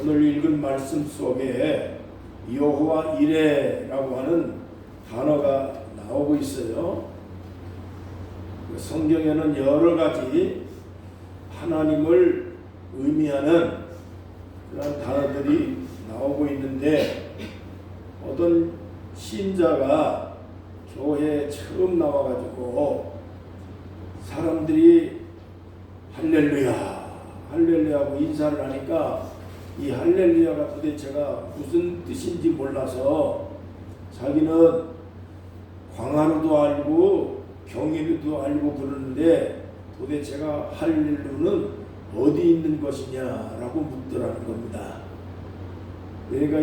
오늘 읽은 말씀 속에 여호와 이레라고 하는 단어가 나오고 있어요. 성경에는 여러 가지 하나님을 의미하는 그런 단어들이 나오고 있는데, 어떤 신자가 교회에 처음 나와가지고 사람들이 할렐루야 할렐루야하고 인사를 하니까 이 할렐루야가 도대체가 무슨 뜻인지 몰라서 자기는 광화로도 알고 경이로도 알고 그러는데 도대체가 할렐루야는 어디 있는 것이냐라고 묻더라는 겁니다. 그러니까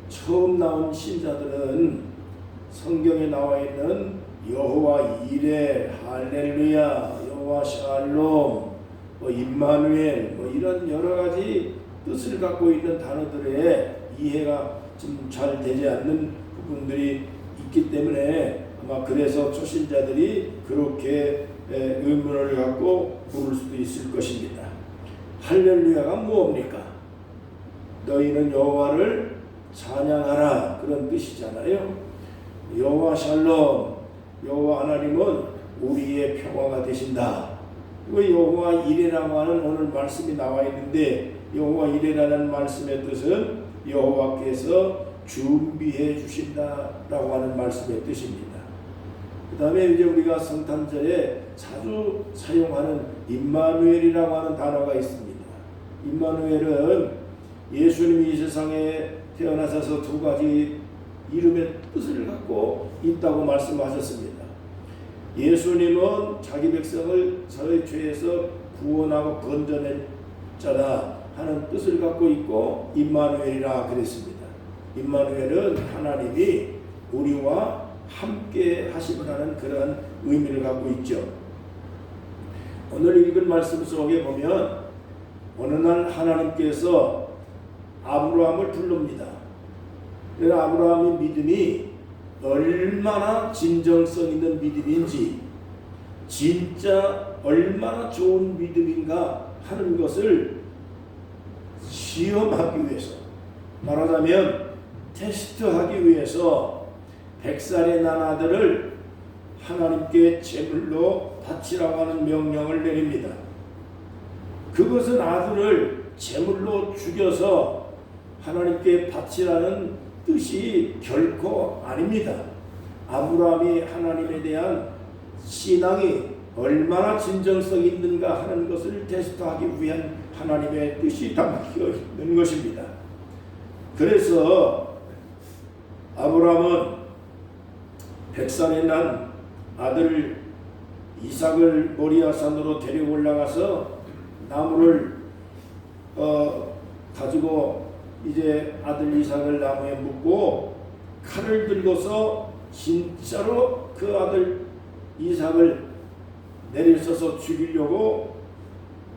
처음 나온 신자들은 성경에 나와 있는 여호와 이레, 할렐루야, 여호와 샬롬, 임마누엘 이런 여러 가지 뜻을 갖고 있는 단어들의 이해가 좀 잘 되지 않는 부분들이 있기 때문에 아마 그래서 초신자들이 그렇게 의문을 갖고 부를 수도 있을 것입니다. 할렐루야가 무엇입니까? 너희는 여호와를 찬양하라, 그런 뜻이잖아요. 여호와 샬롬, 여호와 하나님은 우리의 평화가 되신다. 그리고 여호와 이레라고 하는 오늘 말씀이 나와 있는데, 여호와 이레라는 말씀의 뜻은 여호와께서 준비해 주신다라고 하는 말씀의 뜻입니다. 그 다음에 이제 우리가 성탄절에 자주 사용하는 임마누엘이라고 하는 단어가 있습니다. 임마누엘은 예수님이 이 세상에 태어나셔서 두 가지 이름의 뜻을 갖고 있다고 말씀하셨습니다. 예수님은 자기 백성을 저의 죄에서 구원하고 건져낼 자다 하는 뜻을 갖고 있고 임마누엘이라 그랬습니다. 임마누엘은 하나님이 우리와 함께 하시라는 그런 의미를 갖고 있죠. 오늘 읽은 말씀 속에 보면 어느 날 하나님께서 아브라함을 부릅니다. 그래서 아브라함의 믿음이 얼마나 진정성 있는 믿음인지, 진짜 얼마나 좋은 믿음인가 하는 것을 시험하기 위해서, 말하자면 테스트하기 위해서 100살에 난 아들을 하나님께 제물로 바치라고 하는 명령을 내립니다. 그것은 아들을 제물로 죽여서 하나님께 바치라는 뜻이 결코 아닙니다. 아브라함이 하나님에 대한 신앙이 얼마나 진정성 있는가 하는 것을 테스트하기 위한 하나님의 뜻이 담겨 있는 것입니다. 그래서 아브라함은 100살에 난 아들 이삭을 모리아산으로 데리고 올라가서 나무를 가지고 이제 아들 이삭을 나무에 묶고 칼을 들고서 진짜로 그 아들 이삭을 내리쳐서 죽이려고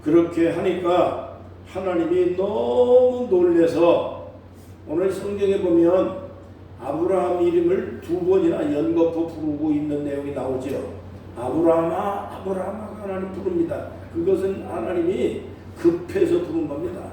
그렇게 하니까 하나님이 너무 놀라서, 오늘 성경에 보면 아브라함 이름을 두 번이나 연거푸 부르고 있는 내용이 나오죠. 아브라함아, 아브라함아 하나님 부릅니다. 그것은 하나님이 급해서 부른 겁니다.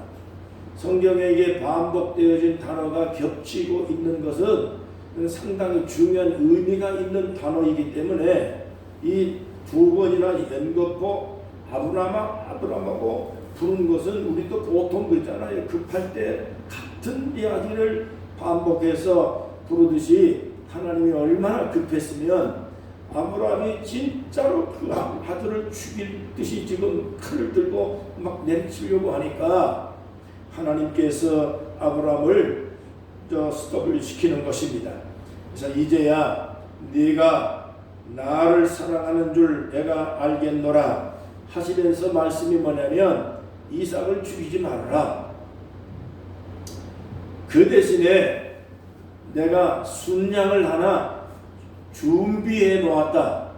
성경에 이게 반복되어진 단어가 겹치고 있는 것은 상당히 중요한 의미가 있는 단어이기 때문에 이 두 번이나 연거푸 아브라함아, 아브라함하고 부른 것은 우리도 보통 그렇잖아요. 급할 때 같은 이야기를 반복해서 부르듯이 하나님이 얼마나 급했으면 아브라함이 진짜로 그 아들을 죽일 듯이 지금 칼을 들고 막 내리치려고 하니까 하나님께서 아브라함을 스톱을 시키는 것입니다. 그래서 이제야 네가 나를 사랑하는 줄 내가 알겠노라 하시면서 말씀이 뭐냐면 이삭을 죽이지 말아라. 그 대신에 내가 순양을 하나 준비해 놓았다.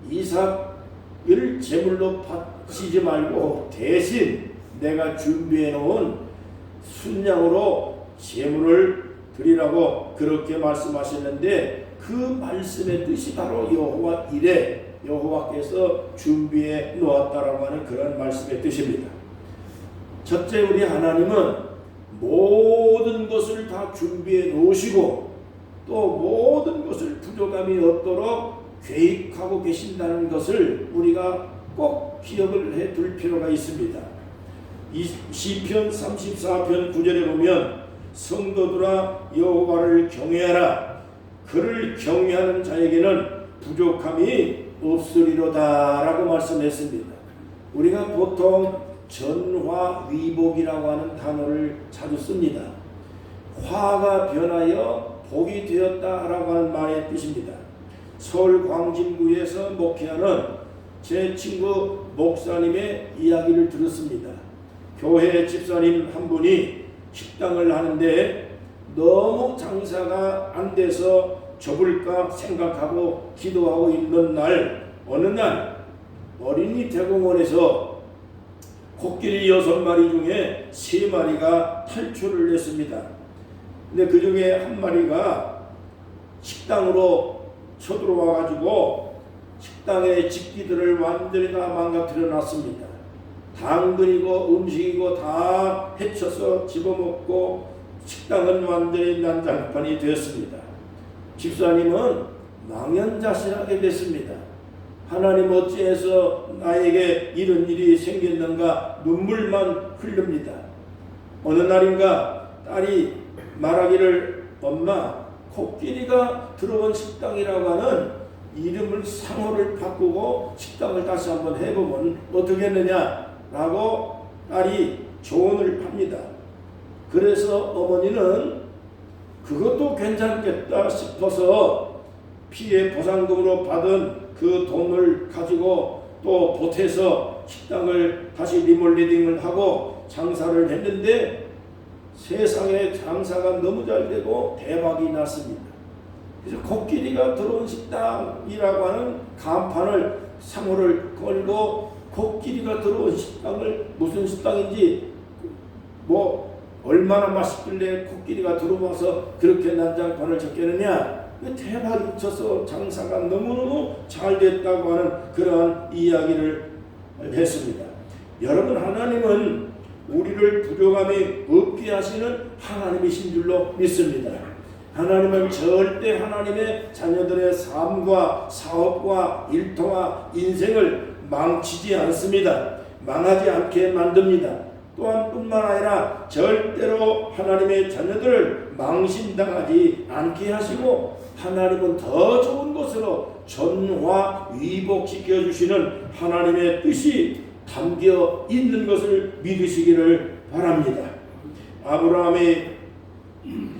이삭을 제물로 바치지 말고 대신 내가 준비해 놓은 순양으로 제물을 드리라고 그렇게 말씀하셨는데, 그 말씀의 뜻이 바로 여호와 이레, 여호와께서 준비해 놓았다라고 하는 그런 말씀의 뜻입니다. 첫째, 우리 하나님은 모든 것을 다 준비해 놓으시고 또 모든 것을 부족함이 없도록 계획하고 계신다는 것을 우리가 꼭 기억을 해 둘 필요가 있습니다. 이 시편 34편 9절에 보면 성도들아 여호와를 경외하라. 그를 경외하는 자에게는 부족함이 없으리로다 라고 말씀했습니다. 우리가 보통 전화위복이라고 하는 단어를 자주 씁니다. 화가 변하여 복이 되었다라고 하는 말의 뜻입니다. 서울 광진구에서 목회하는 제 친구 목사님의 이야기를 들었습니다. 교회 집사님 한 분이 식당을 하는데 너무 장사가 안 돼서 접을까 생각하고 기도하고 있는 날, 어느 날 어린이 대공원에서 코끼리 6마리 중에 3마리가 탈출을 했습니다. 근데 그 중에 한 마리가 식당으로 쳐들어와 가지고 식당의 집기들을 완전히 다 망가뜨려 놨습니다. 당근이고 음식이고 다 해쳐서 집어먹고 식당은 완전히 난장판이 되었습니다. 집사님은 망연자실하게 됐습니다. 하나님 어찌해서 나에게 이런 일이 생겼는가 눈물만 흐릅니다. 어느 날인가 딸이 말하기를 엄마 코끼리가 들어온 식당이라고 하는 이름을 상호를 바꾸고 식당을 다시 한번 해보면 어떻겠느냐라고 딸이 조언을 합니다. 그래서 어머니는 그것도 괜찮겠다 싶어서 피해 보상금으로 받은 그 돈을 가지고 또 보태서 식당을 다시 리몰리딩을 하고 장사를 했는데 세상에 장사가 너무 잘 되고 대박이 났습니다. 그래서 코끼리가 들어온 식당이라고 하는 간판을 상호를 걸고 코끼리가 들어온 식당을 무슨 식당인지 뭐 얼마나 맛있길래 코끼리가 들어와서 그렇게 난장판을 적겠느냐, 대박이 쳐서 장사가 너무너무 잘 됐다고 하는 그러한 이야기를 했습니다. 여러분, 하나님은 우리를 부족함이 없게 하시는 하나님이신 줄로 믿습니다. 하나님은 절대 하나님의 자녀들의 삶과 사업과 일터와 인생을 망치지 않습니다. 망하지 않게 만듭니다. 또한 뿐만 아니라 절대로 하나님의 자녀들을 망신당하지 않게 하시고 하나님은 더 좋은 것으로 전화위복시켜 주시는 하나님의 뜻이 담겨 있는 것을 믿으시기를 바랍니다. 아브라함이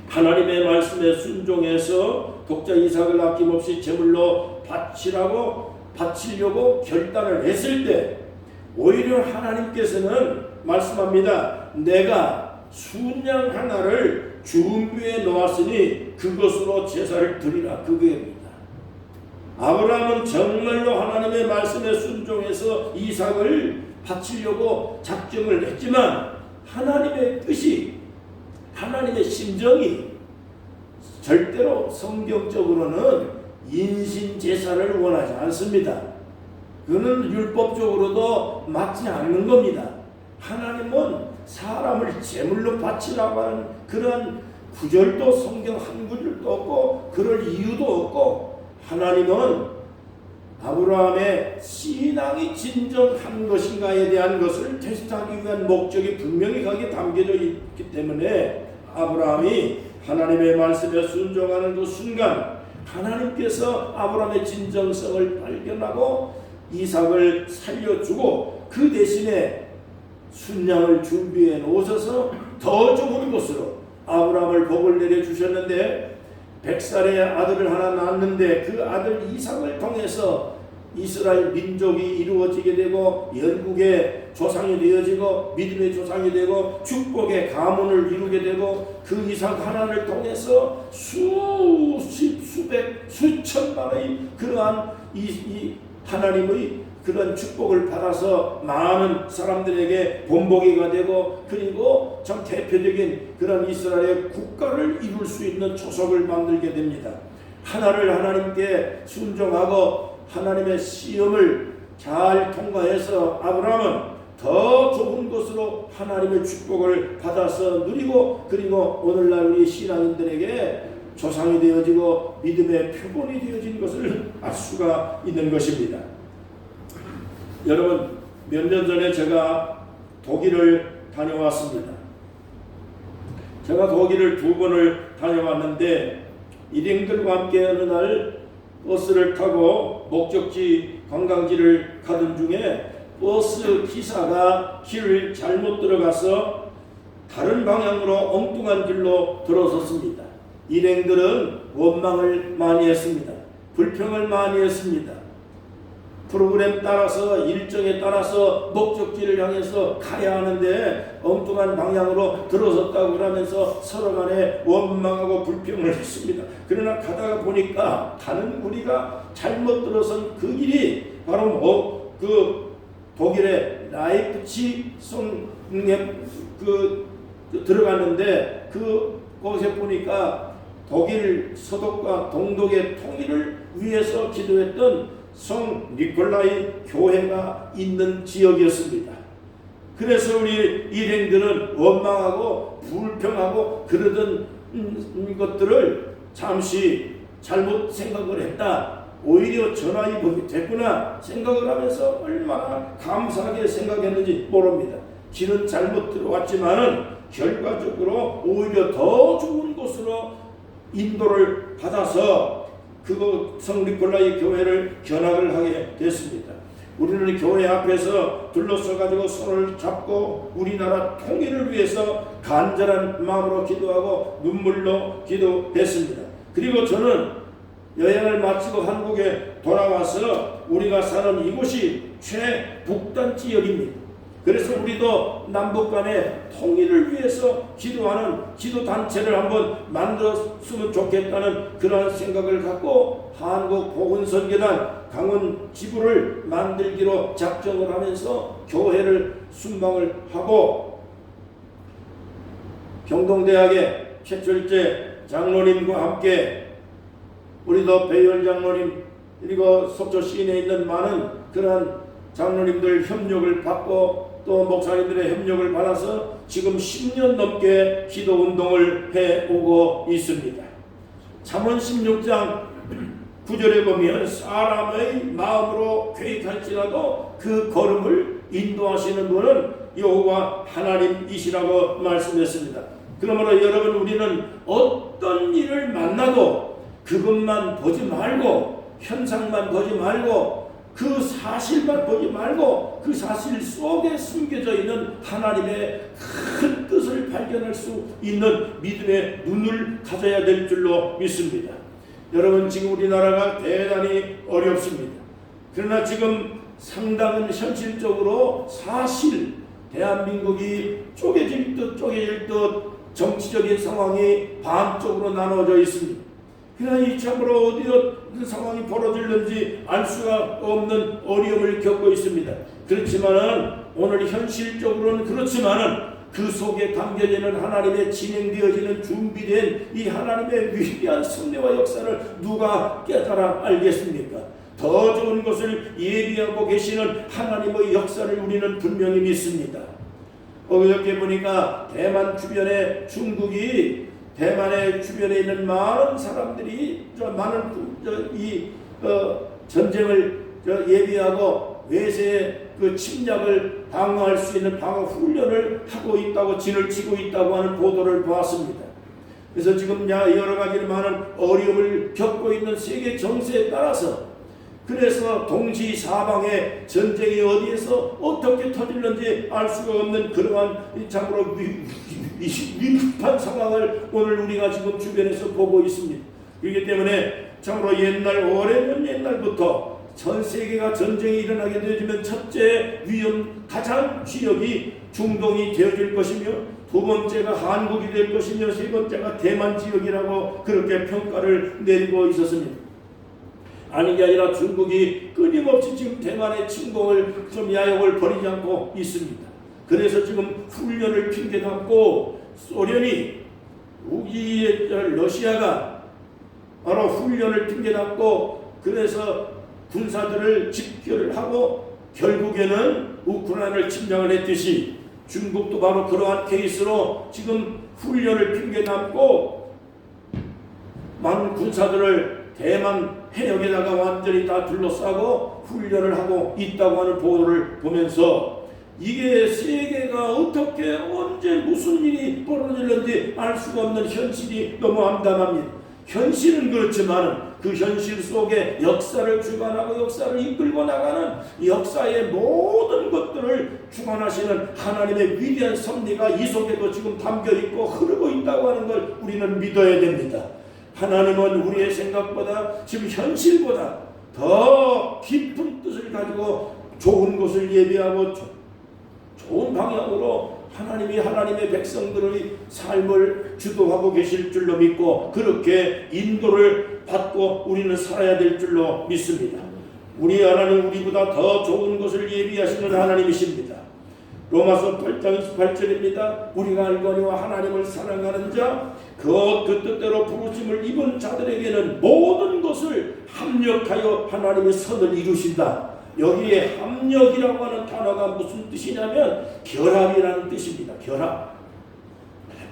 하나님의 말씀에 순종해서 독자 이삭을 아낌없이 제물로 바치려고 결단을 했을 때 오히려 하나님께서는 말씀합니다. 내가 순양 하나를 준비해 놓았으니 그것으로 제사를 드리라. 그거입니다. 아브라함은 정말로 하나님의 말씀에 순종해서 이삭을 바치려고 작정을 했지만 하나님의 뜻이, 하나님의 심정이 절대로 성경적으로는 인신 제사를 원하지 않습니다. 그는 율법적으로도 맞지 않는 겁니다. 하나님은 사람을 제물로 바치라고 하는 그런 구절도 성경 한 구절도 없고 그럴 이유도 없고, 하나님은 아브라함의 신앙이 진정한 것인가에 대한 것을 테스트하기 위한 목적이 분명히 거기에 담겨져 있기 때문에 아브라함이 하나님의 말씀에 순종하는 그 순간 하나님께서 아브라함의 진정성을 발견하고 이삭을 살려주고 그 대신에 순양을 준비해 놓으셔서 더 좋은 것으로 아브라함을 복을 내려주셨는데 100살의 아들을 하나 낳았는데 그 아들 이삭을 통해서 이스라엘 민족이 이루어지게 되고 영국의 조상이 되어지고 믿음의 조상이 되고 축복의 가문을 이루게 되고 그 이삭 하나를 통해서 수십 수백 수천만의 그러한 이 하나님의 그런 축복을 받아서 많은 사람들에게 본보기가 되고 그리고 참 대표적인 그런 이스라엘의 국가를 이룰 수 있는 조석을 만들게 됩니다. 하나를 하나님께 순종하고 하나님의 시험을 잘 통과해서 아브라함은 더 좋은 것으로 하나님의 축복을 받아서 누리고, 그리고 오늘날 우리 신앙인들에게 조상이 되어지고 믿음의 표본이 되어진 것을 알 수가 있는 것입니다. 여러분, 몇 년 전에 제가 독일을 다녀왔습니다. 제가 독일을 2번을 다녀왔는데, 일행들과 함께 어느 날 버스를 타고 목적지 관광지를 가던 중에 버스 기사가 길을 잘못 들어가서 다른 방향으로 엉뚱한 길로 들어섰습니다. 일행들은 원망을 많이 했습니다. 불평을 많이 했습니다. 프로그램 따라서, 일정에 따라서 목적지를 향해서 가야 하는데 엉뚱한 방향으로 들어섰다고 그러면서 서로 간에 원망하고 불평을 했습니다. 그러나 가다가 보니까 다른 우리가 잘못 들어선 그 길이 바로 그 독일의 라이프치히에 들어갔는데, 거기서 보니까 독일 서독과 동독의 통일을 위해서 기도했던 성 니콜라이 교회가 있는 지역이었습니다. 그래서 우리 일행들은 원망하고 불평하고 그러던 것들을 잠시 잘못 생각을 했다, 오히려 전화위복이 됐구나 생각을 하면서 얼마나 감사하게 생각했는지 모릅니다. 길은 잘못 들어왔지만은 결과적으로 오히려 더 좋은 곳으로 인도를 받아서 그거 성 니콜라이 교회를 견학을 하게 됐습니다. 우리는 교회 앞에서 둘러서 가지고 손을 잡고 우리나라 통일을 위해서 간절한 마음으로 기도하고 눈물로 기도했습니다. 그리고 저는 여행을 마치고 한국에 돌아와서 우리가 사는 이곳이 최북단 지역입니다. 그래서 우리도 남북 간의 통일을 위해서 기도하는 기도단체를 한번 만들었으면 좋겠다는 그런 생각을 갖고 한국복음선교단 강원 지부를 만들기로 작정을 하면서 교회를 순방을 하고, 경동대학의 최철재 장로님과 함께 우리도 배열 장로님, 그리고 속초 시내에 있는 많은 그러한 장로님들 협력을 받고 또 목사님들의 협력을 받아서 지금 10년 넘게 기도운동을 해오고 있습니다. 잠언 16장 9절에 보면 사람의 마음으로 계획할지라도 그 걸음을 인도하시는 분은 여호와 하나님이시라고 말씀했습니다. 그러므로 여러분, 우리는 어떤 일을 만나도 그것만 보지 말고, 현상만 보지 말고, 그 사실만 보지 말고 그 사실 속에 숨겨져 있는 하나님의 큰 뜻을 발견할 수 있는 믿음의 눈을 가져야 될 줄로 믿습니다. 여러분, 지금 우리나라가 대단히 어렵습니다. 그러나 지금 상당한 현실적으로 사실 대한민국이 쪼개질 듯 정치적인 상황이 반쪽으로 나눠져 있습니다. 그러나 이 참으로 어디서 상황이 벌어질는지 알 수가 없는 어려움을 겪고 있습니다. 그렇지만은 오늘 현실적으로는 그렇지만은 그 속에 담겨지는 하나님의 진행되어지는 준비된 이 하나님의 위대한 섭리와 역사를 누가 깨달아 알겠습니까? 더 좋은 것을 예비하고 계시는 하나님의 역사를 우리는 분명히 믿습니다. 어저께 보니까 대만 주변에 중국이 대만의 주변에 있는 많은 사람들이 전쟁을 예비하고 외세의 그 침략을 방어할 수 있는 방어 훈련을 하고 있다고, 진을 치고 있다고 하는 보도를 보았습니다. 그래서 지금 여러 가지 많은 어려움을 겪고 있는 세계 정세에 따라서, 그래서 동시사방에 전쟁이 어디에서 어떻게 터질는지 알 수가 없는 그러한 참으로 위급한 상황을 오늘 우리가 지금 주변에서 보고 있습니다. 그렇기 때문에 참으로 오래전 옛날부터 전 세계가 전쟁이 일어나게 되어지면 첫째 가장 지역이 중동이 되어질 것이며, 두 번째가 한국이 될 것이며, 세 번째가 대만 지역이라고 그렇게 평가를 내리고 있었습니다. 아닌 게 아니라 중국이 끊임없이 지금 대만의 침공을 야욕을 버리지 않고 있습니다. 그래서 지금 훈련을 핑계삼고 소련이 러시아가 바로 훈련을 핑계삼고 그래서 군사들을 집결을 하고 결국에는 우크라이나를 침략을 했듯이 중국도 바로 그러한 케이스로 지금 훈련을 핑계 삼고 많은 군사들을 대만 해역에다가 완전히 다 둘러싸고 훈련을 하고 있다고 하는 보도를 보면서 이게 세계가 어떻게 언제 무슨 일이 벌어질는지 알 수가 없는 현실이 너무 암담합니다. 현실은 그렇지만 그 현실 속에 역사를 주관하고 역사를 이끌고 나가는 역사의 모든 것들을 주관하시는 하나님의 위대한 섭리가 이 속에도 지금 담겨있고 흐르고 있다고 하는 걸 우리는 믿어야 됩니다. 하나님은 우리의 생각보다 지금 현실보다 더 깊은 뜻을 가지고 좋은 것을 예비하고 좋은 방향으로 하나님이 하나님의 백성들의 삶을 주도하고 계실 줄로 믿고 그렇게 인도를 받고 우리는 살아야 될 줄로 믿습니다. 우리 하나님 우리보다 더 좋은 것을 예비하시는 하나님이십니다. 로마서 8장 28절입니다. 우리가 알거니와 하나님을 사랑하는 자 그 뜻대로 부르심을 입은 자들에게는 모든 것을 합력하여 하나님의 선을 이루신다. 여기에 합력이라고 하는 단어가 무슨 뜻이냐면 결합이라는 뜻입니다. 결합.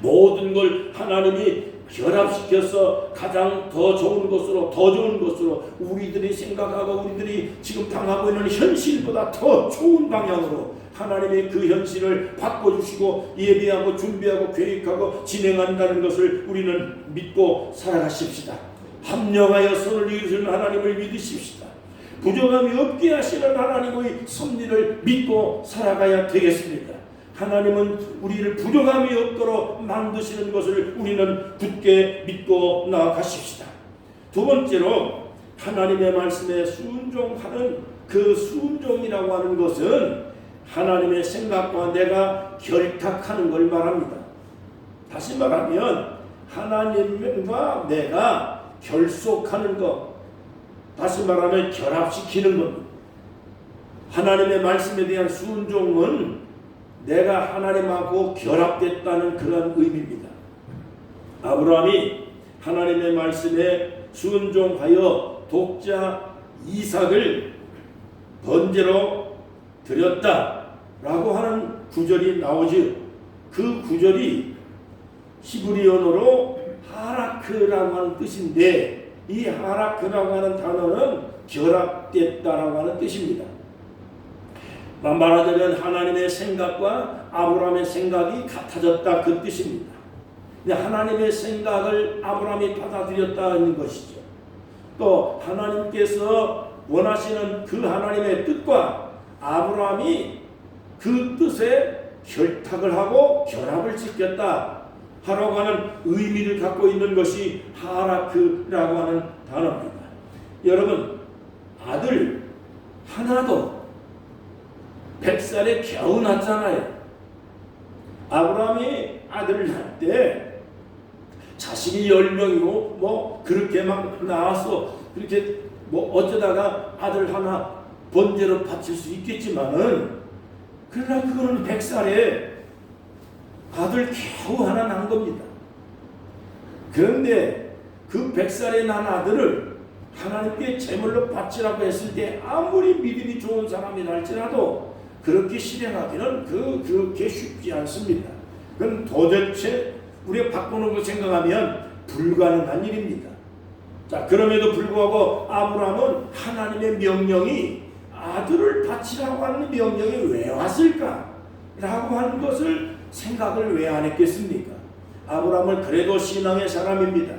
모든 걸 하나님이 결합시켜서 가장 더 좋은 것으로 우리들이 생각하고 우리들이 지금 당하고 있는 현실보다 더 좋은 방향으로 하나님의 그 현실을 바꿔주시고 예비하고 준비하고 계획하고 진행한다는 것을 우리는 믿고 살아가십시다. 합력하여 선을 이루시는 하나님을 믿으십시다. 부족함이 없게 하시는 하나님의 섭리를 믿고 살아가야 되겠습니다. 하나님은 우리를 부족함이 없도록 만드시는 것을 우리는 굳게 믿고 나아가십시다. 두 번째로 하나님의 말씀에 순종하는 그 순종이라고 하는 것은 하나님의 생각과 내가 결탁하는 걸 말합니다. 다시 말하면 하나님과 내가 결속하는 것, 다시 말하면 결합시키는 겁니다. 하나님의 말씀에 대한 순종은 내가 하나님하고 결합됐다는 그런 의미입니다. 아브라함이 하나님의 말씀에 순종하여 독자 이삭을 번제로 드렸다라고 하는 구절이 나오죠. 그 구절이 히브리어로 하라크라고 하는 뜻인데 이 하라크라고 하는 단어는 결합됐다라고 하는 뜻입니다. 말하자면 하나님의 생각과 아브라함의 생각이 같아졌다 그 뜻입니다. 하나님의 생각을 아브라함이 받아들였다는 것이죠. 또 하나님께서 원하시는 그 하나님의 뜻과 아브라함이 그 뜻에 결탁을 하고 결합을 시켰다 하라고 하는 의미를 갖고 있는 것이 하라크라고 하는 단어입니다. 여러분, 아들 하나도 100살에 겨우 낳잖아요. 아브라함이 아들을 낳을 때 자식이 10명이고 뭐 그렇게 막 낳아서 그렇게 뭐 어쩌다가 아들 하나 번제로 바칠 수 있겠지만은 그러나 그거는 100살에 아들 겨우 하나 낳은 겁니다. 그런데 그 100살에 난 아들을 하나님께 제물로 바치라고 했을 때 아무리 믿음이 좋은 사람이라 할지라도 그렇게 실행하기는 그렇게 쉽지 않습니다. 그건 도대체 우리가 바꾸는 걸 생각하면 불가능한 일입니다. 자, 그럼에도 불구하고 아브라함은 하나님의 명령이 아들을 바치라고 하는 명령이 왜 왔을까? 라고 하는 것을 생각을 왜 안 했겠습니까? 아브라함은 그래도 신앙의 사람입니다.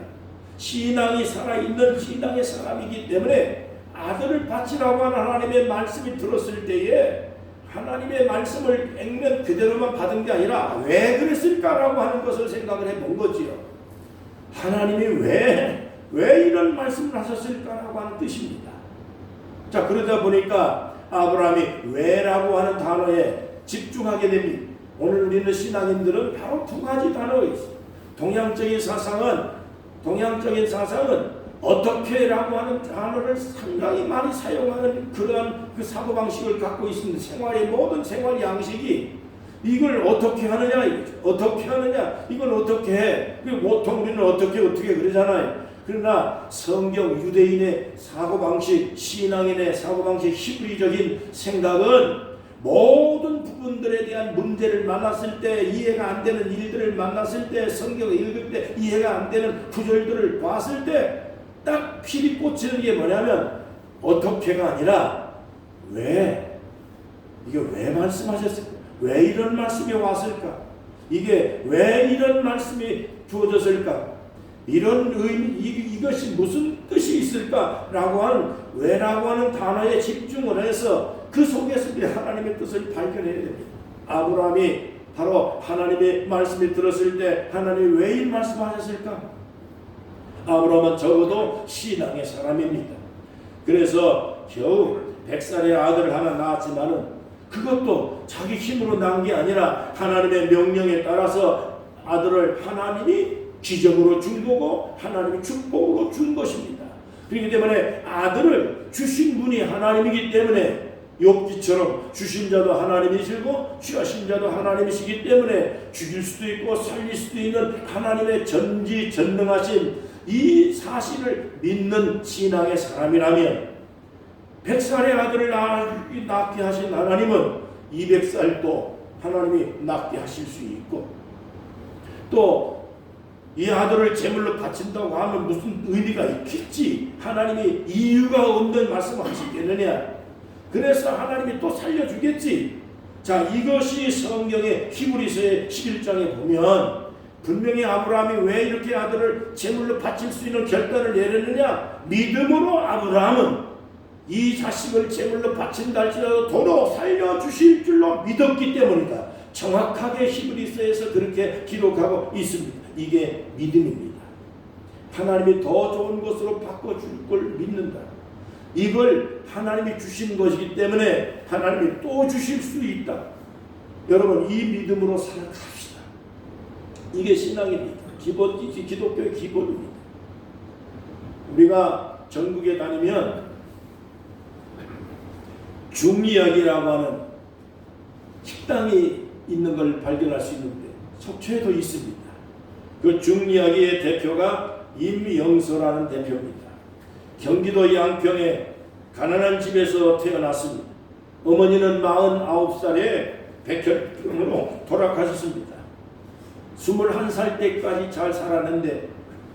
신앙이 살아있는 신앙의 사람이기 때문에 아들을 바치라고 하는 하나님의 말씀이 들었을 때에 하나님의 말씀을 액면 그대로만 받은 게 아니라 왜 그랬을까라고 하는 것을 생각을 해본 거지요. 하나님이 왜 이런 말씀을 하셨을까라고 하는 뜻입니다. 자, 그러다 보니까 아브라함이 왜라고 하는 단어에 집중하게 됩니다. 오늘 우리는 신앙인들은 바로 두 가지 단어가 있어요. 동양적인 사상은 어떻게라고 하는 단어를 상당히 많이 사용하는 그러한 그 사고방식을 갖고 있습니다. 생활의 모든 생활 양식이 이걸 어떻게 하느냐 이거죠. 어떻게 하느냐 이걸 어떻게 해. 보통 우리는 어떻게 그러잖아요. 그러나 성경 유대인의 사고방식, 신앙인의 사고방식, 히브리적인 생각은 모든 부분들에 대한 문제를 만났을 때, 이해가 안 되는 일들을 만났을 때, 성경을 읽을 때 이해가 안 되는 구절들을 봤을 때 딱 필이 꽂히는 게 뭐냐면 어떻게가 아니라 왜, 이게 왜 말씀하셨을까? 왜 이런 말씀이 왔을까? 이게 왜 이런 말씀이 주어졌을까? 이런 의미, 이것이 무슨 뜻이 있을까라고 하는, 왜라고 하는 단어에 집중을 해서 그 속에서 우리 하나님의 뜻을 발견해야 됩니다. 아브라함이 바로 하나님의 말씀을 들었을 때 하나님이 왜 이 말씀하셨을까? 아브라함은 적어도 신앙의 사람입니다. 그래서 겨우 100살의 아들을 하나 낳았지만은 그것도 자기 힘으로 낳은 게 아니라 하나님의 명령에 따라서 아들을 하나님이 기적으로 준 거고 하나님이 축복으로 준 것입니다. 그렇기 때문에 아들을 주신 분이 하나님이기 때문에 욥기처럼 주신 자도 하나님이시고 취하신 자도 하나님이시기 때문에 죽일 수도 있고 살릴 수도 있는 하나님의 전지전능하신 이 사실을 믿는 신앙의 사람이라면 100살의 아들을 낳게 하신 하나님은 200살도 하나님이 낳게 하실 수 있고, 또 이 아들을 제물로 바친다고 하면 무슨 의미가 있겠지? 하나님이 이유가 없는 말씀을 하시겠느냐? 그래서 하나님이 또 살려주겠지. 자, 이것이 성경의 히브리서의 11장에 보면 분명히 아브라함이 왜 이렇게 아들을 제물로 바칠 수 있는 결단을 내렸느냐? 믿음으로 아브라함은 이 자식을 제물로 바친다 할지라도 도로 살려주실 줄로 믿었기 때문이다. 정확하게 히브리서에서 그렇게 기록하고 있습니다. 이게 믿음입니다. 하나님이 더 좋은 것으로 바꿔줄 걸 믿는다. 이걸 하나님이 주신 것이기 때문에 하나님이 또 주실 수 있다. 여러분, 이 믿음으로 살아갑시다. 이게 신앙입니다. 기독교의 기본입니다. 우리가 전국에 다니면 중리학이라고 하는 식당이 있는 걸 발견할 수 있는데 속초에도 있습니다. 그 중리학의 대표가 임영서라는 대표입니다. 경기도 양평에 가난한 집에서 태어났습니다. 어머니는 49살에 백혈병으로 돌아가셨습니다. 21살 때까지 잘 살았는데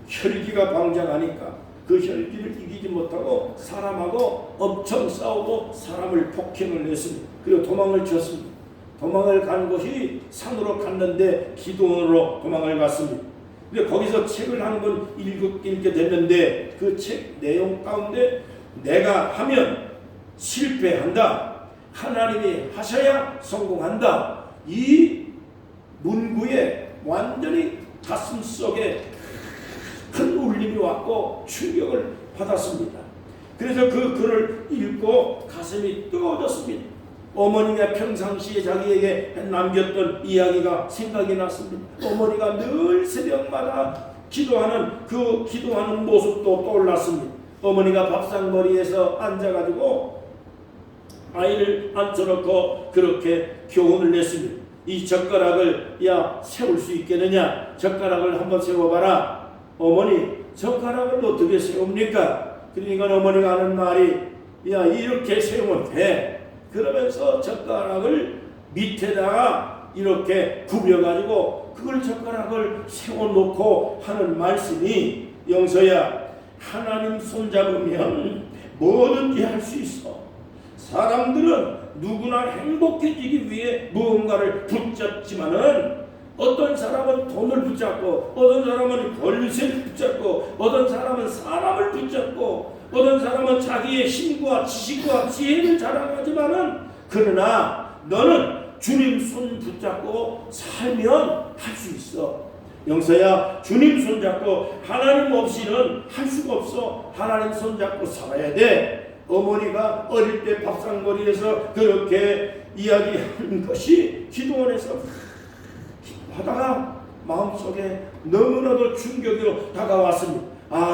혈기가 방장하니까 그 혈기를 이기지 못하고 사람하고 엄청 싸우고 사람을 폭행을 했습니다. 그리고 도망을 쳤습니다. 도망을 간 곳이 산으로 갔는데 기도원으로 도망을 갔습니다. 근데 거기서 책을 한 권 읽게 됐는데 그 책 내용 가운데 내가 하면 실패한다, 하나님이 하셔야 성공한다, 이 문구에 완전히 가슴 속에 큰 울림이 왔고 충격을 받았습니다. 그래서 그 글을 읽고 가슴이 뜨거워졌습니다. 어머니가 평상시에 자기에게 남겼던 이야기가 생각이 났습니다. 어머니가 늘 새벽마다 기도하는 그 기도하는 모습도 떠올랐습니다. 어머니가 밥상머리에서 앉아가지고 아이를 앉혀놓고 그렇게 교훈을 냈습니다. 이 젓가락을 세울 수 있겠느냐? 젓가락을 한번 세워봐라. 어머니, 젓가락을 어떻게 세웁니까? 그러니까 어머니가 하는 말이 이렇게 세우면 돼. 그러면서 젓가락을 밑에다가 이렇게 굽여가지고 그걸 젓가락을 세워놓고 하는 말씀이, 영서야, 하나님 손잡으면 뭐든지 할 수 있어. 사람들은 누구나 행복해지기 위해 무언가를 붙잡지만은 어떤 사람은 돈을 붙잡고, 어떤 사람은 권세를 붙잡고, 어떤 사람은 사람을 붙잡고, 어떤 사람은 자기의 힘과 지식과 지혜를 자랑하지만은, 그러나 너는 주님 손 붙잡고 살면 할 수 있어. 영서야, 주님 손 잡고 하나님 없이는 할 수가 없어. 하나님 손 잡고 살아야 돼. 어머니가 어릴 때 밥상머리에서 그렇게 이야기한 것이 기도원에서 하다가 마음속에 너무나도 충격으로 다가왔습니다.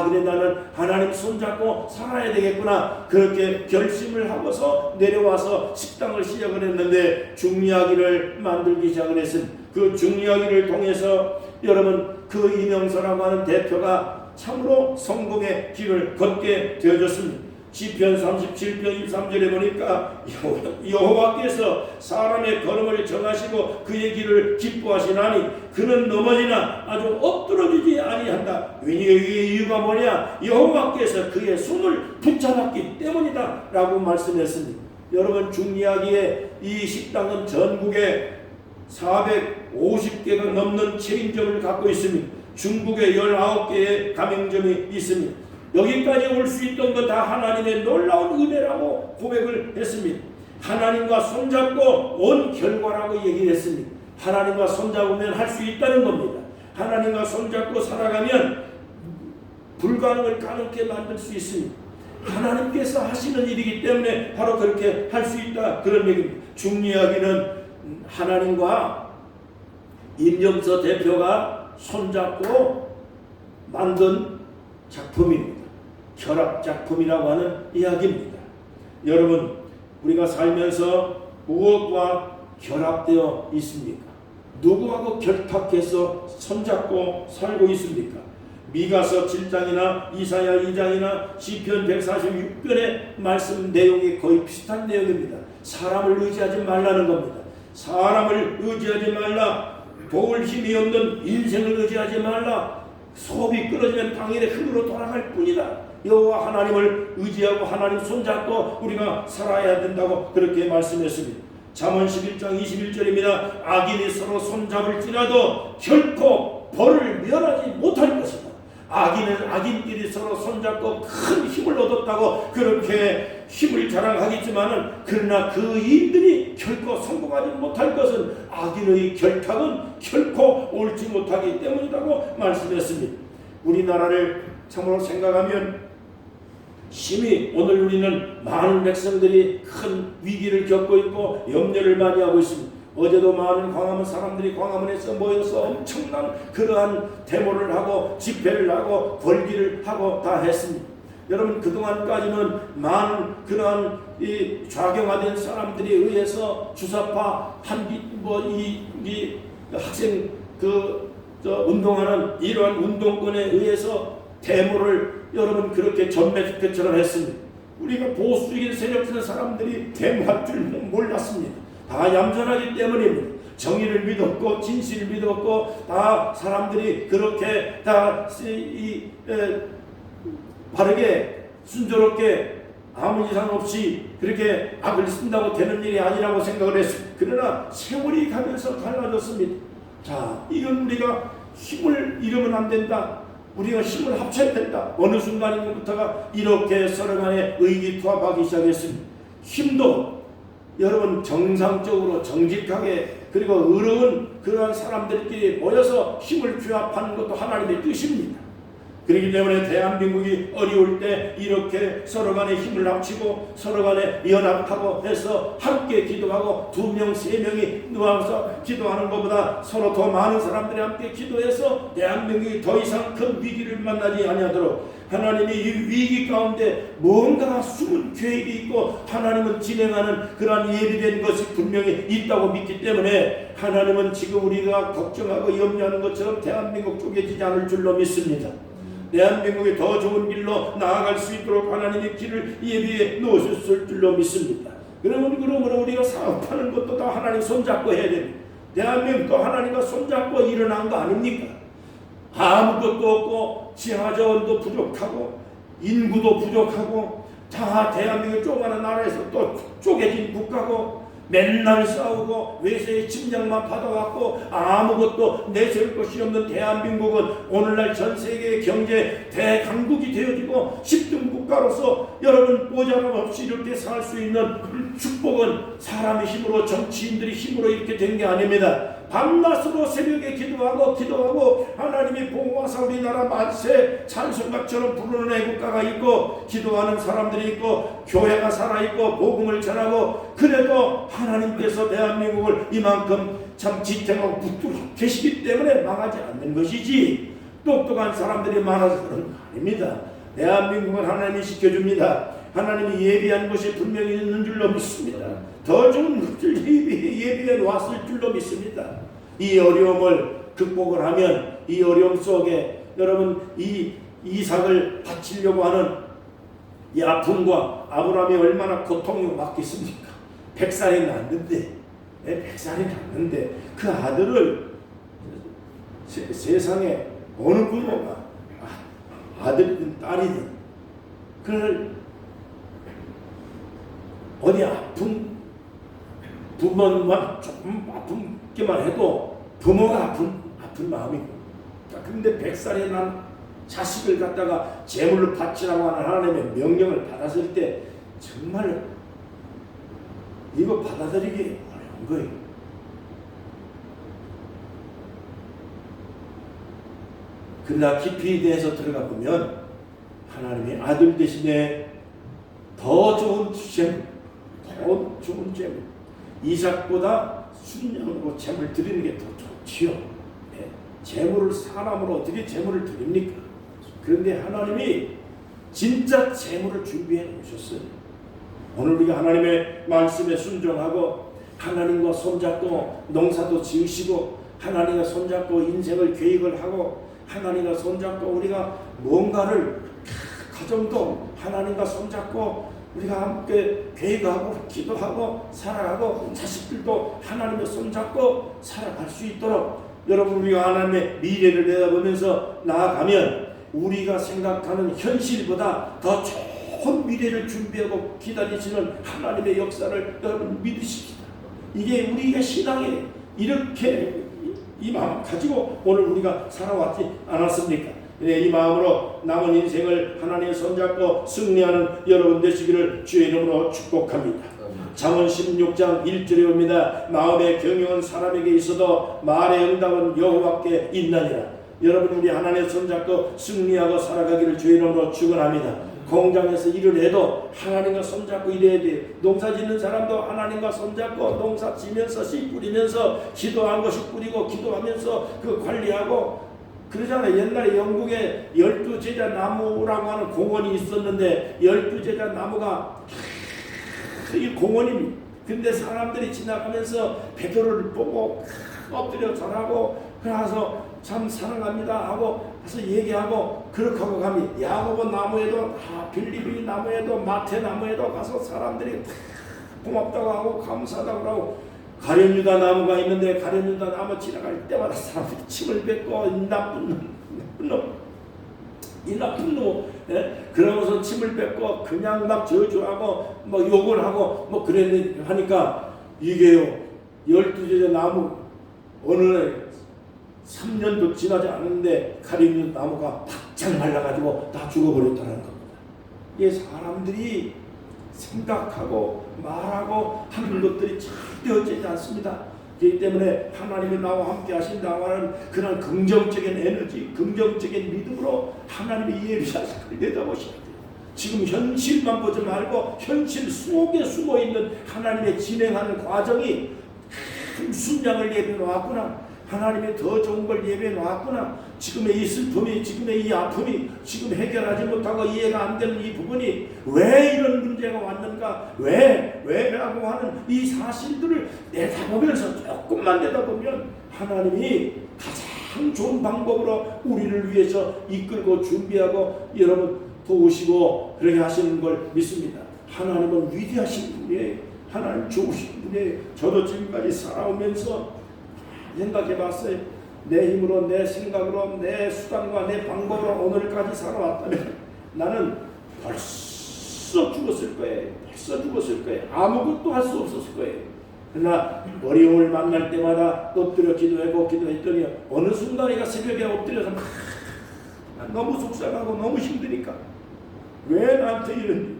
그래, 나는 하나님 손잡고 살아야 되겠구나. 그렇게 결심을 하고서 내려와서 식당을 시작을 했는데 중리학기를 만들기 시작을 했습니다. 그 중리학기를 통해서 여러분, 그 이명서라고 하는 대표가 참으로 성공의 길을 걷게 되어졌습니다. 시편 37편 13절에 보니까 여호와께서 사람의 걸음을 정하시고 그의 길을 기뻐하시나니 그는 넘어지나 아주 엎드러지지 아니한다. 이 이유가 뭐냐? 여호와께서 그의 손을 붙잡았기 때문이다 라고 말씀했습니다. 여러분, 중이야기의 이 식당은 전국에 450개가 넘는 체인점을 갖고 있습니다. 중국에 19개의 가맹점이 있습니다. 여기까지 올 수 있던 것 다 하나님의 놀라운 은혜라고 고백을 했습니다. 하나님과 손잡고 온 결과라고 얘기를 했습니다. 하나님과 손잡으면 할 수 있다는 겁니다. 하나님과 손잡고 살아가면 불가능을 가능케 만들 수 있습니다. 하나님께서 하시는 일이기 때문에 바로 그렇게 할 수 있다, 그런 얘기입니다. 중이야기는 하나님과 임영서 대표가 손잡고 만든 작품입니다. 결합작품이라고 하는 이야기입니다. 여러분, 우리가 살면서 무엇과 결합되어 있습니까? 누구하고 결탁해서 손잡고 살고 있습니까? 미가서 7장이나 이사야 2장이나 시편 146편의 말씀 내용이 거의 비슷한 내용입니다. 사람을 의지하지 말라는 겁니다. 사람을 의지하지 말라. 도울 힘이 없는 인생을 의지하지 말라. 소업이 끊어지면 당일에 흙으로 돌아갈 뿐이다. 여호와 하나님을 의지하고 하나님 손잡고 우리가 살아야 된다고 그렇게 말씀했습니다. 잠언 11장 21절입니다. 악인이 서로 손잡을지라도 결코 벌을 면하지 못할 것이다. 악인은 악인끼리 서로 손잡고 큰 힘을 얻었다고 그렇게 힘을 자랑하겠지만은, 그러나 그 일들이 결코 성공하지 못할 것은 악인의 결탁은 결코 옳지 못하기 때문이라고 말씀했습니다. 우리나라를 참으로 생각하면 심히 오늘 우리는 많은 백성들이 큰 위기를 겪고 있고 염려를 많이 하고 있습니다. 어제도 많은 광화문 사람들이 광화문에서 모여서 엄청난 그러한 데모를 하고 집회를 하고 걸기를 하고 다 했습니다. 여러분, 그동안까지는 많은 그러한 이 좌경화된 사람들에 의해서 주사파 이 학생 운동하는 이러한 운동권에 의해서 데모를 여러분 그렇게 전매 집회처럼 했습니다. 우리가 보수적인 세력들 사람들이 데모할 줄 몰랐습니다. 다 얌전하기 때문입니다. 정의를 믿었고 진실을 믿었고 다 사람들이 그렇게 다 바르게 순조롭게 아무 이상 없이 그렇게 악을 쓴다고 되는 일이 아니라고 생각을 했습니다. 그러나 세월이 가면서 달라졌습니다. 자, 이건 우리가 힘을 잃으면 안 된다. 우리가 힘을 합쳐야 된다. 어느 순간인가부터가 이렇게 서로 간에 의기투합하기 시작했습니다. 힘도 여러분 정상적으로 정직하게 그리고 의로운 그러한 사람들끼리 모여서 힘을 규합하는 것도 하나님의 뜻입니다. 그렇기 때문에 대한민국이 어려울 때 이렇게 서로 간에 힘을 합치고 서로 간에 연합하고 해서 함께 기도하고 2명, 3명이 누워서 기도하는 것보다 서로 더 많은 사람들이 함께 기도해서 대한민국이 더 이상 큰 위기를 만나지 아니하도록 하나님이 이 위기 가운데 뭔가 숨은 계획이 있고 하나님은 진행하는 그러한 예비된 것이 분명히 있다고 믿기 때문에 하나님은 지금 우리가 걱정하고 염려하는 것처럼 대한민국 쪼개지지 않을 줄로 믿습니다. 대한민국이 더 좋은 길로 나아갈 수 있도록 하나님의 길을 예비해 놓으셨을 줄로 믿습니다. 그러므로 우리가 사업하는 것도 다 하나님 손잡고 해야 됩니다. 대한민국도 하나님과 손잡고 일어난 거 아닙니까? 아무것도 없고 지하자원도 부족하고 인구도 부족하고 다 대한민국 조그마한 나라에서 또 쪼개진 국가고 맨날 싸우고 외세의 침략만 받아왔고 아무것도 내세울 것이 없는 대한민국은 오늘날 전 세계의 경제 대강국이 되어지고 10등 국가로서 여러분 모자람 없이 이렇게 살 수 있는 축복은 사람의 힘으로 정치인들의 힘으로 이렇게 된 게 아닙니다. 밤낮으로 새벽에 기도하고 하나님이 보호하사 우리나라 만세 찬송가처럼 부르는 애국가가 있고 기도하는 사람들이 있고 교회가 살아있고 복음을 전하고 그래도 하나님께서 대한민국을 이만큼 참 지탱하고 붙들고 계시기 때문에 망하지 않는 것이지 똑똑한 사람들이 많아서 그런 거 아닙니다. 대한민국은 하나님이 지켜줍니다. 하나님이 예비한 것이 분명히 있는 줄로 믿습니다. 더 좋은 것을 예비해 놓았을 줄로 믿습니다. 이 어려움을 극복을 하면 이 어려움 속에 여러분 이 이삭을 바치려고 하는 이 아픔과 아브라함이 얼마나 고통이 왔겠습니까? 100살이 났는데, 100살이 났는데 그 아들을 세상에 어느 부모가 아들이든 딸이든 그걸 어디 아픈 부모만 조금 아픈게만 해도 부모가 아픈 마음이고, 그런데 100살이 난 자식을 갖다가 제물로 바치라고 하는 하나님의 명령을 받았을 때 정말 이거 받아들이기 어려운 거예요. 그러나 깊이 대해서 들어가 보면 하나님의 아들 대신에 더 좋은 제물, 이삭보다 순양으로 제물 드리는 게 더 좋지요. 제물을 사람으로 어떻게 제물을 드립니까? 그런데 하나님이 진짜 제물을 준비해 놓으셨어요. 오늘 우리가 하나님의 말씀에 순종하고 하나님과 손잡고 농사도 지으시고 하나님과 손잡고 인생을 계획을 하고 하나님과 손잡고 우리가 뭔가를 가정도 하나님과 손잡고 우리가 함께 계획하고 기도하고 살아가고 자식들도 하나님과 손잡고 살아갈 수 있도록 여러분 우리가 하나님의 미래를 내다보면서 나아가면 우리가 생각하는 현실보다 더 좋은 미래를 준비하고 기다리시는 하나님의 역사를 여러분 믿으십시다. 이게 우리의 신앙에 이렇게 이 마음 가지고 오늘 우리가 살아왔지 않았습니까? 이 마음으로 남은 인생을 하나님의 손잡고 승리하는 여러분 되시기를 주의 이름으로 축복합니다. 잠언 16장 1절에 봅니다. 마음의 경영은 사람에게 있어도 말의 응답은 여호와께 있나니라. 여러분 우리 하나님의 손잡고 승리하고 살아가기를 주의 이름으로 축원합니다. 공장에서 일을 해도 하나님과 손잡고 일해야 돼요. 농사 짓는 사람도 하나님과 손잡고 농사 지면서 씨 뿌리면서 기도한 것이 뿌리고 기도하면서 그 관리하고 그러잖아요. 옛날에 영국에 12제자 나무라고 하는 공원이 있었는데 12제자 나무가 이 공원입니다. 근데 사람들이 지나가면서 베드로를 보고 엎드려 절하고 그래서 참 사랑합니다 하고 가서 얘기하고 그렇게 하고 가면 야고보 나무에도 빌립이 나무에도 마태 나무에도 가서 사람들이 고맙다고 하고 감사하다고 하고 가룟유다 나무가 있는데 가룟유다 나무 지나갈 때마다 사람들이 침을 뱉고 이 나쁜 놈 그러면서 침을 뱉고 그냥 막 저주하고 뭐 욕을 하고 뭐 그랬는데 하니까 이게요 12제자 나무 어느 날 3년도 지나지 않았는데 가룟유다 나무가 바짝 말라가지고 다 죽어버렸다는 겁니다. 이게 사람들이 생각하고 말하고 하는 것들이 잘 되어지지 않습니다. 그렇기 때문에 하나님이 나와 함께 하신다고 하는 그런 긍정적인 에너지, 긍정적인 믿음으로 하나님의 예비자식을 내다보셔야 돼요. 지금 현실만 보지 말고 현실 속에 숨어있는 하나님의 진행하는 과정이 순양을 예비해 놓았구나. 하나님이 더 좋은 걸 예배해 놓았구나. 지금의 이 슬픔이, 지금의 이 아픔이, 지금 해결하지 못하고 이해가 안 되는 이 부분이 왜 이런 문제가 왔는가, 왜라고 하는 이 사실들을 내다보면서 조금만 내다보면 하나님이 가장 좋은 방법으로 우리를 위해서 이끌고 준비하고 여러분 도우시고 그렇게 하시는 걸 믿습니다. 하나님은 위대하신 분이에요. 하나님 좋으신 분이에요. 저도 지금까지 살아오면서 생각해봤어요. 내 힘으로, 내 생각으로, 내 수단과 내 방법으로 오늘까지 살아왔다면 나는 벌써 죽었을 거예요. 아무것도 할 수 없었을 거예요. 그러나 어려움을 만날 때마다 엎드려 기도했더니 어느 순간에가 새벽에 엎드려서 너무 속상하고 너무 힘드니까 왜 나한테 이러니?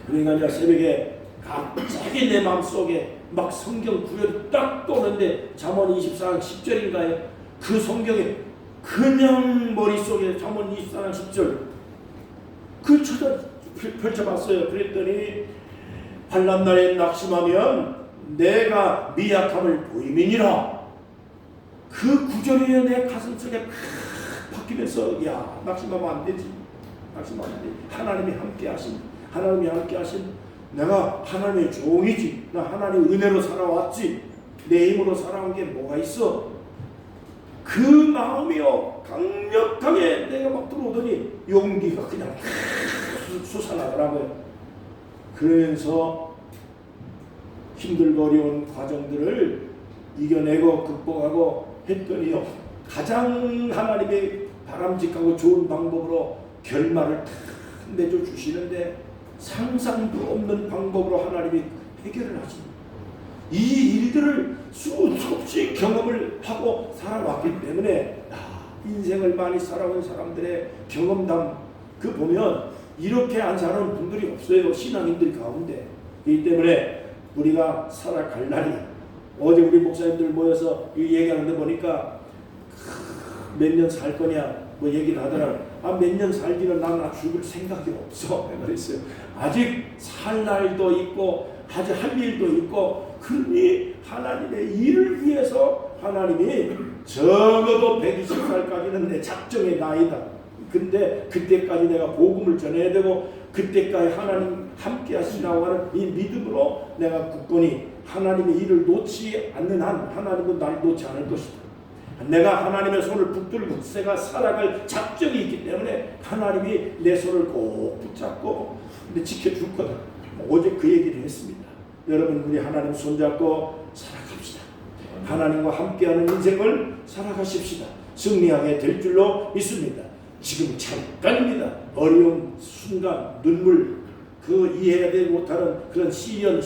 그러니까 이제 새벽에 갑자기 내 마음속에 막 성경 구절이 딱 떠오는데 잠언 24장 10절인가요? 그 성경에 그냥 머릿속에 잠언 24장 10절 그 펼쳐봤어요. 그랬더니 환난날에 낙심하면 내가 미약함을 보임이니라. 그 구절이 내 가슴속에 박히면서 야 낙심하면 안 되지. 하나님이 함께 하신 내가 하나님의 종이지. 나 하나님의 은혜로 살아왔지. 내 힘으로 살아온 게 뭐가 있어? 그 마음이요 강력하게 내가 막 들어오더니 용기가 그냥 솟아나더라고요. 그러면서 힘들고 어려운 과정들을 이겨내고 극복하고 했더니요, 가장 하나님의 바람직하고 좋은 방법으로 결말을 탁 내줘주시는데, 상상도 없는 방법으로 하나님이 해결을 하십니다. 이 일들을 수없이 경험을 하고 살아왔기 때문에 인생을 많이 살아온 사람들의 경험담 그 보면 이렇게 안 사는 분들이 없어요. 신앙인들 가운데. 이 때문에 우리가 살아갈 날이, 어제 우리 목사님들 모여서 얘기하는데 보니까 몇 년 살 거냐 뭐 얘기를 하더라고요. 몇 년 살기는 난 죽을 생각이 없어 그랬어요. 아직 살 날도 있고 아직 할 일도 있고, 그러니 하나님의 일을 위해서 하나님이 적어도 120살까지는 내 작정의 나이다. 근데 그때까지 내가 복음을 전해야 되고 그때까지 하나님 함께 하신다고 하는 이 믿음으로 내가 굳건히 하나님의 일을 놓지 않는 한 하나님은 나를 놓지 않을 것이다. 내가 하나님의 손을 붙들고 내가 살아갈 작정이 있기 때문에 하나님이 내 손을 꼭 붙잡고 지켜줄 거다. 어제 그 얘기를 했습니다. 여러분, 우리 하나님 손잡고 살아갑시다. 하나님과 함께하는 인생을 살아가십시다. 승리하게 될 줄로 믿습니다. 지금 잠깐입니다. 어려운 순간, 눈물, 그 이해하지 못하는 그런 시험,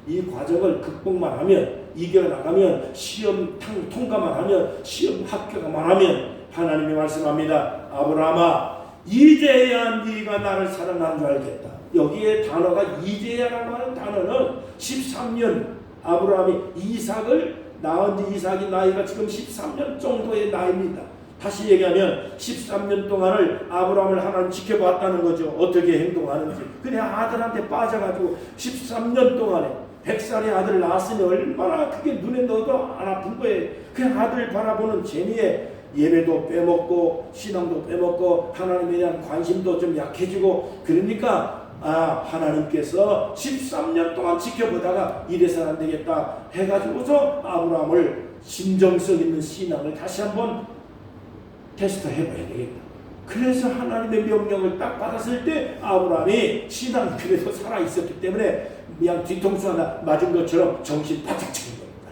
이 과정을 극복만 하면, 이겨나가면, 시험 통과만 하면, 시험 합격만 하면 하나님이 말씀합니다. 아브라함아, 이제야 네가 나를 사랑하는 줄 알겠다. 여기에 단어가 이제야라고 하는 단어는 13년 아브라함이 이삭을 낳은 지, 이삭이 나이가 지금 13년 정도의 나이입니다. 다시 얘기하면 13년 동안을 아브라함을 하나님 지켜봤다는 거죠. 어떻게 행동하는지. 그냥 아들한테 빠져가지고 13년 동안에 100살의 아들을 낳았으니 얼마나 그게 눈에 넣어도 안 아픈 거예요. 그냥 아들 바라보는 재미에 예배도 빼먹고 신앙도 빼먹고 하나님에 대한 관심도 좀 약해지고, 그러니까 하나님께서 13년 동안 지켜보다가 이래서는 안 되겠다 해가지고서 아브라함을 진정성 있는 신앙을 다시 한번 테스트 해봐야 되겠다. 그래서 하나님의 명령을 딱 받았을 때 아브라함이 신앙이 그래서 살아있었기 때문에 그냥 뒤통수 하나 맞은 것처럼 정신 바짝 차린 겁니다.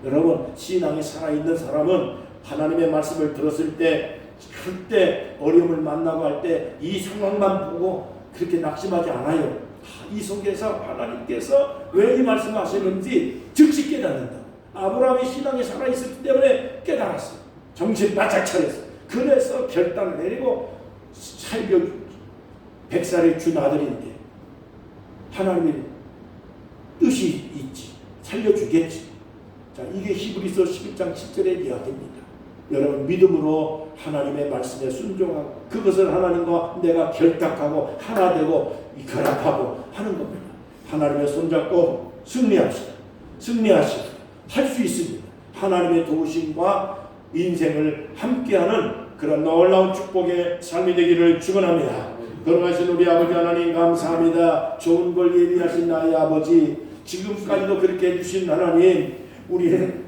여러분, 신앙이 살아있는 사람은 하나님의 말씀을 들었을 때, 그때 어려움을 만나고 할 때 이 상황만 보고 그렇게 낙심하지 않아요. 이 속에서 하나님께서 왜 이 말씀을 하시는지 즉시 깨닫는다. 아브라함이 신앙이 살아있었기 때문에 깨달았어요. 정신 바짝 차렸어요. 그래서 결단을 내리고 살려 100살의 준 아들인데 하나님의 뜻이 있지, 살려주겠지. 자, 이게 히브리서 11장 10절의 이야기입니다. 여러분, 믿음으로 하나님의 말씀에 순종하고 그것을 하나님과 내가 결탁하고 하나 되고 결합하고 하는 겁니다. 하나님의 손잡고 승리합시다. 할 수 있습니다. 하나님의 도우심과 인생을 함께하는 그런 놀라운 축복의 삶이 되기를 축원합니다. 걸어가신 우리 아버지 하나님 감사합니다. 좋은 걸 예비하신 나의 아버지, 지금까지도 그렇게 해주신 하나님, 우리는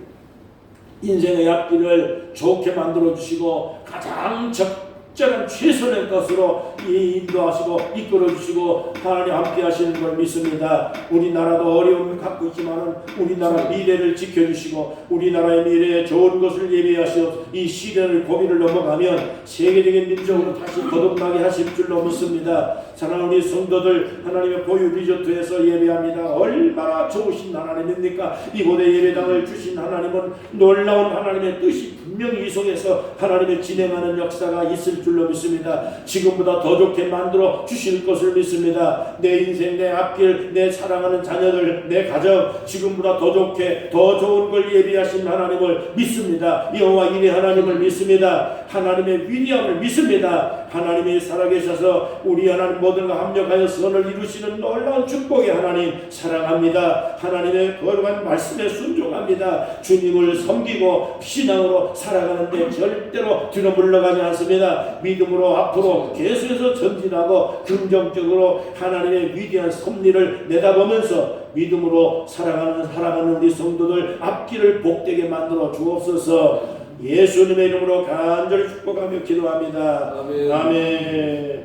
인생의 앞길을 좋게 만들어주시고 가장 적절한 최선의 것으로 인도하시고 이끌어주시고 하나님 함께 하시는 걸 믿습니다. 우리나라도 어려움을 갖고 있지만 우리나라 미래를 지켜주시고 우리나라의 미래에 좋은 것을 예비하시어 이 시대를 고비를 넘어가면 세계적인 민족으로 다시 거듭나게 하실 줄로 믿습니다. 사랑하는 우리 성도들, 하나님의 보유 리조트에서 예배합니다. 얼마나 좋으신 하나님입니까? 이곳에 예배당을 주신 하나님은 놀라운 하나님의 뜻이 분명히 이 속에서 하나님의 진행하는 역사가 있을 줄로 믿습니다. 지금보다 더 좋게 만들어 주실 것을 믿습니다. 내 인생, 내 앞길, 내 사랑하는 자녀들, 내 가정, 지금보다 더 좋게 더 좋은 걸 예비하신 하나님을 믿습니다. 여호와 이레 하나님을 믿습니다. 하나님의 위대함을 믿습니다. 하나님이 살아계셔서 우리 하나님 모든가 합력하여 선을 이루시는 놀라운 축복의 하나님 사랑합니다. 하나님의 거룩한 말씀에 순종합니다. 주님을 섬기고 신앙으로 살아가는데 절대로 뒤로 물러가지 않습니다. 믿음으로 앞으로 계속해서 전진하고 긍정적으로 하나님의 위대한 섭리를 내다보면서 믿음으로 살아가는 우리 성도들 앞길을 복되게 만들어 주옵소서. 예수님의 이름으로 간절히 축복하며 기도합니다. 아멘.